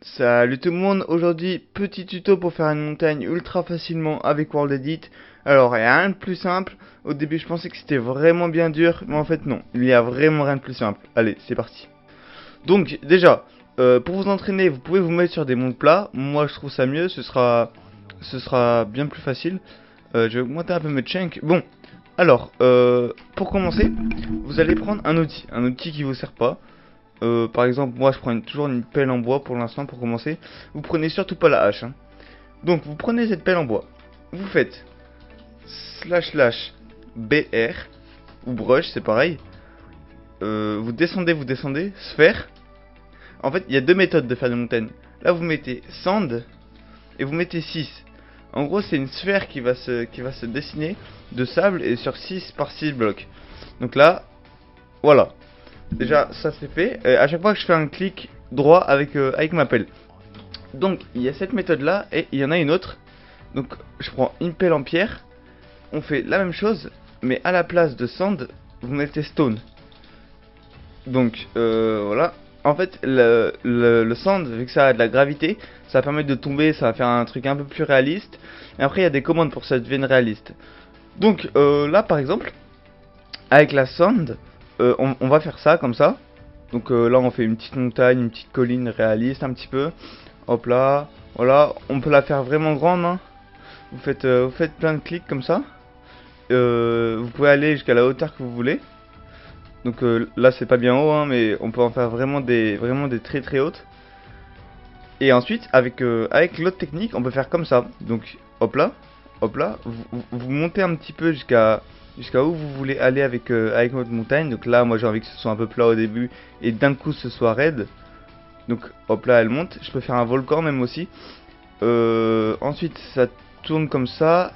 Salut tout le monde, aujourd'hui petit tuto pour faire une montagne ultra facilement avec World Edit. Alors il y a rien de plus simple, au début je pensais que c'était vraiment bien dur, mais en fait non, il y a vraiment rien de plus simple. Allez c'est parti. Donc déjà, pour vous entraîner vous pouvez vous mettre sur des monts plats, moi je trouve ça mieux, ce sera bien plus facile. Je vais augmenter un peu mes chunks. Bon, alors pour commencer, vous allez prendre un outil qui vous sert pas. Par exemple, moi je prends toujours une pelle en bois pour l'instant pour commencer. Vous prenez surtout pas la hache, hein. Donc vous prenez cette pelle en bois. Vous faites slash slash BR ou brush, c'est pareil. Vous descendez, sphère. En fait, il y a deux méthodes de faire des montagnes. Là, vous mettez sand et vous mettez 6. En gros, c'est une sphère qui va se dessiner de sable et sur 6 par 6 blocs. Donc là, voilà. Déjà, ça c'est fait. À chaque fois que je fais un clic droit avec ma pelle. Donc, il y a cette méthode là et il y en a une autre. Donc, je prends une pelle en pierre. On fait la même chose, mais à la place de sand, vous mettez stone. Donc, voilà. En fait, le sand, vu que ça a de la gravité, ça va permettre de tomber, ça va faire un truc un peu plus réaliste. Et après, il y a des commandes pour que ça devienne réaliste. Donc, là par exemple, avec la sand, on va faire ça comme ça. Donc là on fait une petite montagne, une petite colline réaliste un petit peu. Hop là, voilà, on peut la faire vraiment grande, hein. Vous faites plein de clics comme ça. Vous pouvez aller jusqu'à la hauteur que vous voulez. Donc là c'est pas bien haut, hein, mais on peut en faire vraiment des très très hautes. Et ensuite avec l'autre technique on peut faire comme ça. Donc hop là, vous montez un petit peu jusqu'à où vous voulez aller avec votre montagne. Donc là moi j'ai envie que ce soit un peu plat au début et d'un coup ce soit raide. Donc hop là elle monte, je peux faire un volcan même aussi. Ensuite ça tourne comme ça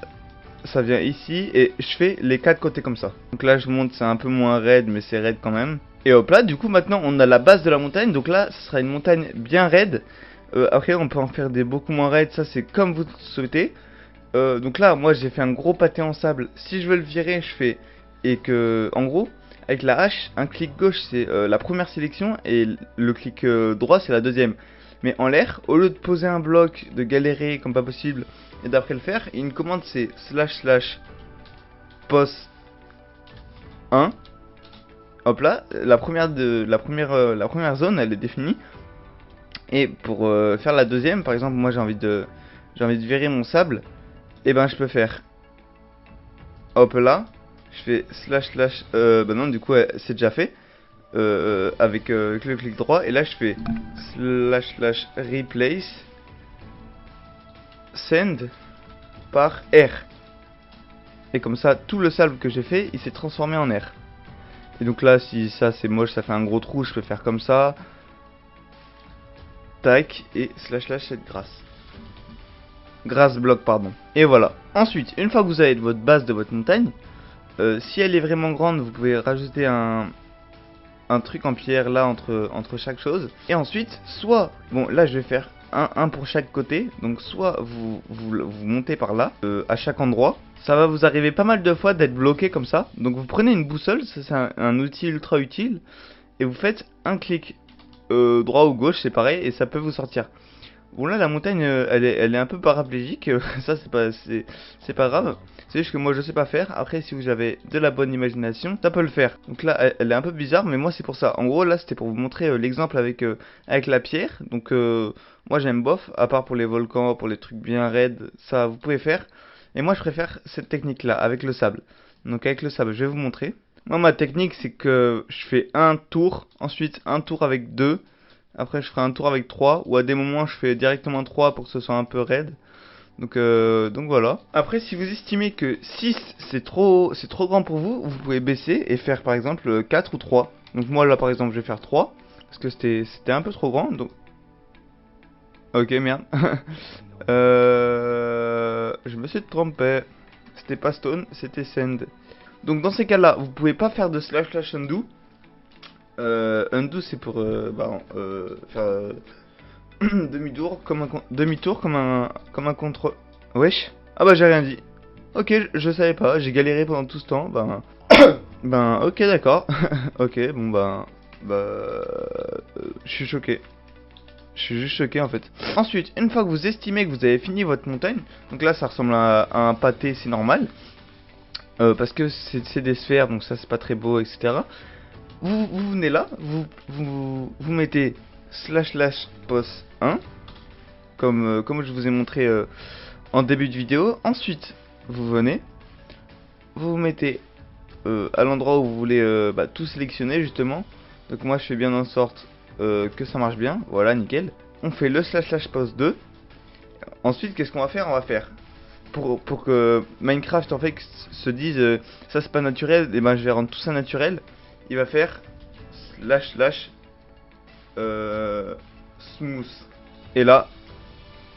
vient ici et je fais les quatre côtés comme ça. Donc là je monte, c'est un peu moins raide mais c'est raide quand même. Et hop là du coup maintenant on a la base de la montagne, donc là ce sera une montagne bien raide. Après on peut en faire des beaucoup moins raides, ça c'est comme vous souhaitez. Donc là moi j'ai fait un gros pâté en sable, si je veux le virer je fais, et que en gros avec la hache, un clic gauche c'est la première sélection et le clic droit c'est la deuxième. Mais en l'air, au lieu de poser un bloc, de galérer comme pas possible et d'après le faire, une commande c'est slash slash post 1. Hop là, la première zone elle est définie. Et pour faire la deuxième, par exemple moi j'ai envie de virer mon sable, et ben je peux faire hop là, je fais slash slash, bah non du coup c'est déjà fait, avec le clic droit, et là je fais slash slash replace send par R. Et comme ça tout le sable que j'ai fait il s'est transformé en R. Et donc là si ça c'est moche, ça fait un gros trou, je peux faire comme ça, tac, et slash slash cette grass block pardon. Et voilà. Ensuite, une fois que vous avez votre base de votre montagne, si elle est vraiment grande, vous pouvez rajouter un truc en pierre là entre chaque chose. Et ensuite, soit, bon là je vais faire un pour chaque côté, donc soit vous montez par là, à chaque endroit. Ça va vous arriver pas mal de fois d'être bloqué comme ça. Donc vous prenez une boussole, ça c'est un outil ultra utile, et vous faites un clic droit ou gauche, c'est pareil, et ça peut vous sortir. Bon là la montagne elle est un peu paraplégique, ça c'est pas grave. C'est juste que moi je sais pas faire. Après si vous avez de la bonne imagination, ça peut le faire. Donc là elle est un peu bizarre mais moi c'est pour ça. En gros là c'était pour vous montrer l'exemple avec la pierre. Donc moi j'aime bof, à part pour les volcans, pour les trucs bien raides, ça vous pouvez faire. Et moi je préfère cette technique là avec le sable. Donc avec le sable je vais vous montrer. Moi ma technique c'est que je fais un tour, ensuite un tour avec deux. Après je ferai un tour avec 3 ou à des moments je fais directement 3 pour que ce soit un peu raide. Donc voilà. Après si vous estimez que 6 c'est trop grand pour vous, vous pouvez baisser et faire par exemple 4 ou 3. Donc moi là par exemple je vais faire 3 parce que c'était un peu trop grand. Donc OK, merde. Je me suis trompé. C'était pas stone, c'était sand. Donc dans ces cas-là, vous pouvez pas faire de slash slash undo. Undo c'est pour faire demi-tour comme un contrôle. Wesh. Ah bah j'ai rien dit. OK, je savais pas, j'ai galéré pendant tout ce temps. Ben OK d'accord. OK, bon je suis choqué. Je suis juste choqué en fait. Ensuite, une fois que vous estimez que vous avez fini votre montagne, donc là ça ressemble à un pâté, c'est normal. Parce que c'est des sphères, donc ça c'est pas très beau, etc. Vous venez là, vous mettez slash pos 1, comme je vous ai montré en début de vidéo. Ensuite, vous venez, vous mettez à l'endroit où vous voulez tout sélectionner justement. Donc moi je fais bien en sorte que ça marche bien, voilà nickel. On fait le slash pos 2. Ensuite qu'est-ce qu'on va faire? On va faire pour que Minecraft en fait se dise ça c'est pas naturel, et ben je vais rendre tout ça naturel. Il va faire slash smooth. Et là,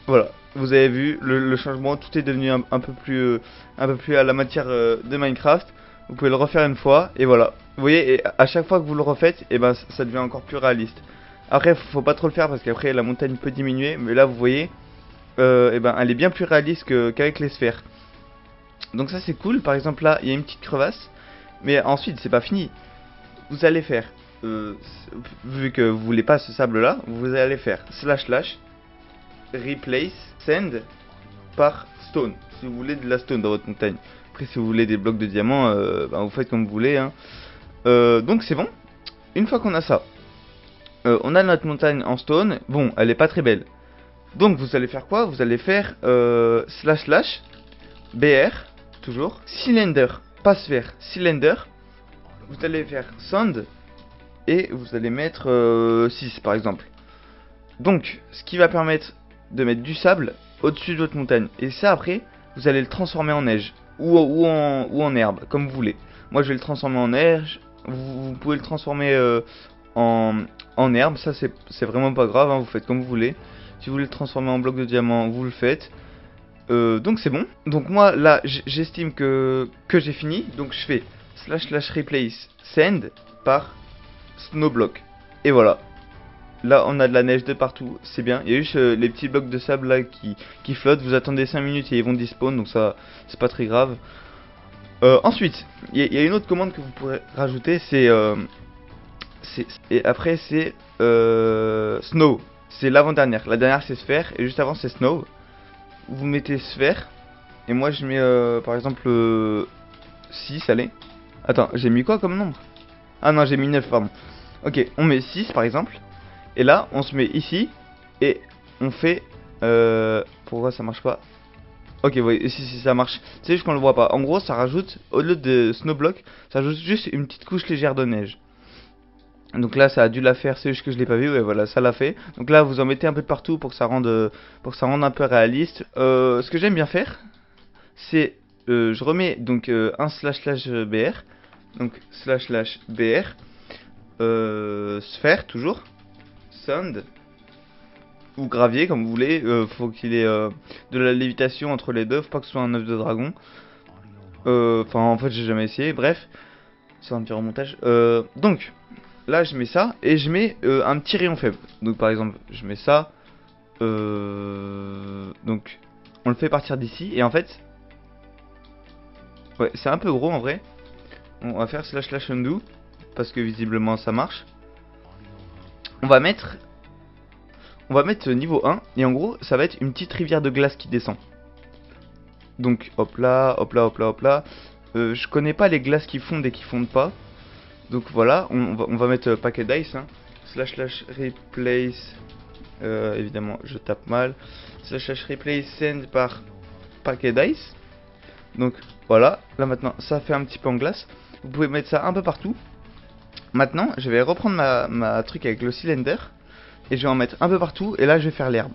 voilà, vous avez vu le changement, tout est devenu un peu plus à la matière de Minecraft. Vous pouvez le refaire une fois et voilà. Vous voyez, et à chaque fois que vous le refaites, et ben ça devient encore plus réaliste. Après, faut pas trop le faire parce qu'après la montagne peut diminuer, mais là vous voyez, et ben elle est bien plus réaliste qu'avec les sphères. Donc ça c'est cool. Par exemple là, il y a une petite crevasse, mais ensuite c'est pas fini. Vous allez faire, vu que vous voulez pas ce sable là, vous allez faire slash replace sand par stone, si vous voulez de la stone dans votre montagne. Après si vous voulez des blocs de diamants, ben, vous faites comme vous voulez hein. Donc c'est bon. Une fois qu'on a ça, on a notre montagne en stone. Bon, elle est pas très belle. Donc vous allez faire quoi? Vous allez faire slash br, toujours cylinder, pas sphère, cylinder. Vous allez faire sand et vous allez mettre 6 par exemple. Donc ce qui va permettre de mettre du sable au-dessus de votre montagne. Et ça après, vous allez le transformer en neige ou en herbe, comme vous voulez. Moi je vais le transformer en neige. Vous pouvez le transformer en herbe, ça c'est vraiment pas grave, hein, vous faites comme vous voulez. Si vous voulez le transformer en bloc de diamant, vous le faites. Donc c'est bon. Donc moi là j'estime que j'ai fini. Donc je fais slash replace sand par snowblock. Et voilà. Là on a de la neige de partout, c'est bien. Il y a juste les petits blocs de sable là qui flottent. Vous attendez 5 minutes et ils vont despawn, donc ça c'est pas très grave. Ensuite, il y a une autre commande que vous pourrez rajouter, et après c'est snow. C'est l'avant-dernière. La dernière c'est sphère et juste avant c'est snow. Vous mettez sphère et moi je mets par exemple 6, allez. Attends, j'ai mis quoi comme nombre? Ah non, j'ai mis 9, pardon. Ok, on met 6 par exemple. Et là, on se met ici et on fait pourquoi ça marche pas? Ok, oui, si ça marche. C'est juste qu'on le voit pas. En gros, ça rajoute, au lieu de snowblock, ça rajoute juste une petite couche légère de neige. Donc là, ça a dû la faire, c'est juste que je l'ai pas vu. Ouais, voilà, ça l'a fait. Donc là, vous en mettez un peu de partout pour que ça rende un peu réaliste. Ce que j'aime bien faire, c'est je remets donc un slash br, donc slash br, sphère toujours, sand ou gravier comme vous voulez. Faut qu'il ait de la lévitation entre les deux, faut pas que ce soit un œuf de dragon. Enfin, en fait, j'ai jamais essayé. Bref, c'est un petit remontage. Donc là, je mets ça et je mets un petit rayon faible. Donc par exemple, je mets ça. Donc on le fait partir d'ici et en fait, ouais, c'est un peu gros en vrai. On va faire slash undo parce que visiblement ça marche. On va mettre niveau 1 et en gros ça va être une petite rivière de glace qui descend. Donc hop là, hop là, hop là, hop là. Je connais pas les glaces qui fondent et qui fondent pas. Donc voilà, on va mettre paquet d'ice hein. Slash replace, évidemment je tape mal. Slash replace send par paquet d'ice. Donc voilà, là maintenant ça fait un petit peu en glace. Vous pouvez mettre ça un peu partout. Maintenant je vais reprendre ma truc avec le cylinder et je vais en mettre un peu partout et là je vais faire l'herbe.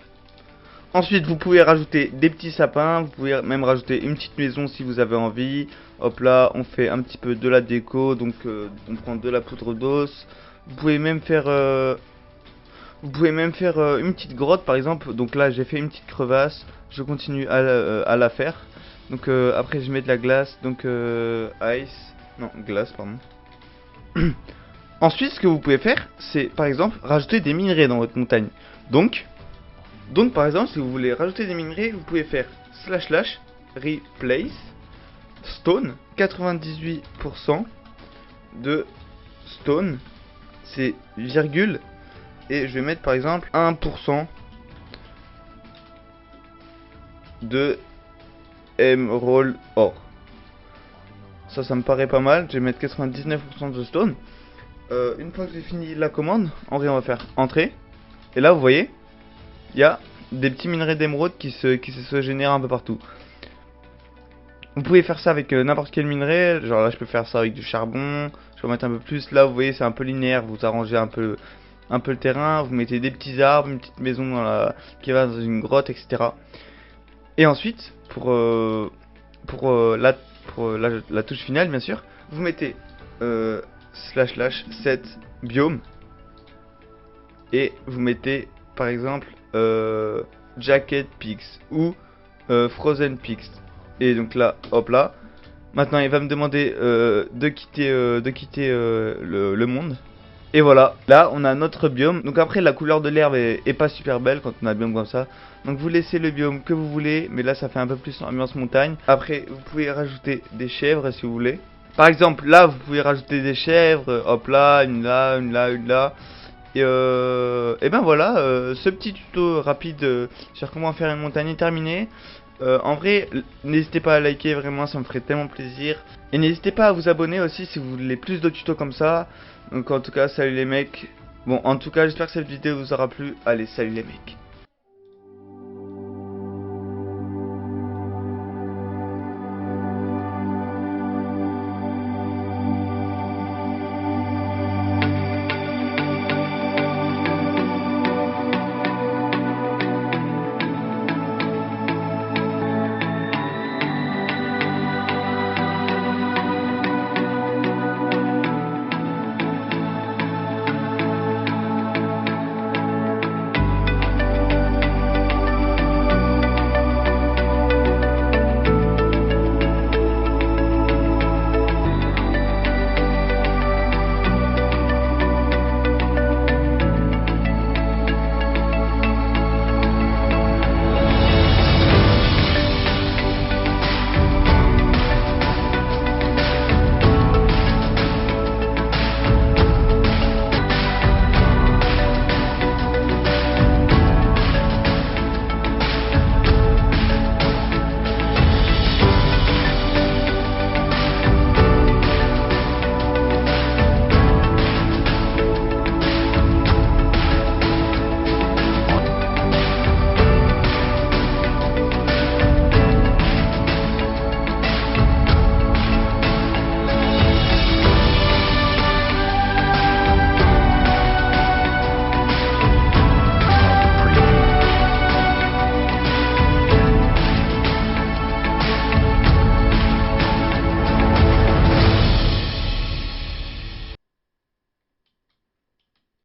Ensuite vous pouvez rajouter des petits sapins, vous pouvez même rajouter une petite maison si vous avez envie. Hop là, on fait un petit peu de la déco, donc on prend de la poudre d'os. Vous pouvez même faire une petite grotte par exemple. Donc là j'ai fait une petite crevasse, je continue à la faire. Donc après je mets de la glace, donc ice, non glace pardon. Ensuite ce que vous pouvez faire c'est par exemple rajouter des minerais dans votre montagne. Donc par exemple si vous voulez rajouter des minerais vous pouvez faire slash replace stone, 98% de stone, c'est virgule et je vais mettre par exemple 1% de Emerald Or. Ça me paraît pas mal. Je vais mettre 99% de stone. Une fois que j'ai fini la commande, en vrai on va faire entrée. Et là vous voyez, il y a des petits minerais d'émeraude qui se génèrent un peu partout. Vous pouvez faire ça avec n'importe quel minerai. Genre là je peux faire ça avec du charbon. Je vais mettre un peu plus. Là vous voyez c'est un peu linéaire. Vous arrangez un peu le terrain. Vous mettez des petits arbres, une petite maison qui va dans une grotte, etc. Et ensuite pour la touche finale bien sûr, vous mettez //set biome et vous mettez par exemple Jacket Peaks ou Frozen Peaks. Et donc là, hop là. Maintenant, il va me demander de quitter le monde. Et voilà, là on a notre biome. Donc après la couleur de l'herbe est pas super belle quand on a un biome comme ça. Donc vous laissez le biome que vous voulez, mais là ça fait un peu plus ambiance montagne. Après vous pouvez rajouter des chèvres si vous voulez. Par exemple là vous pouvez rajouter des chèvres, hop là, une là, une là, une là. Et ben voilà, ce petit tuto rapide sur comment faire une montagne est terminé. En vrai, n'hésitez pas à liker, vraiment ça me ferait tellement plaisir. Et n'hésitez pas à vous abonner aussi si vous voulez plus de tutos comme ça. Donc en tout cas, salut les mecs. Bon, en tout cas, j'espère que cette vidéo vous aura plu. Allez, salut les mecs.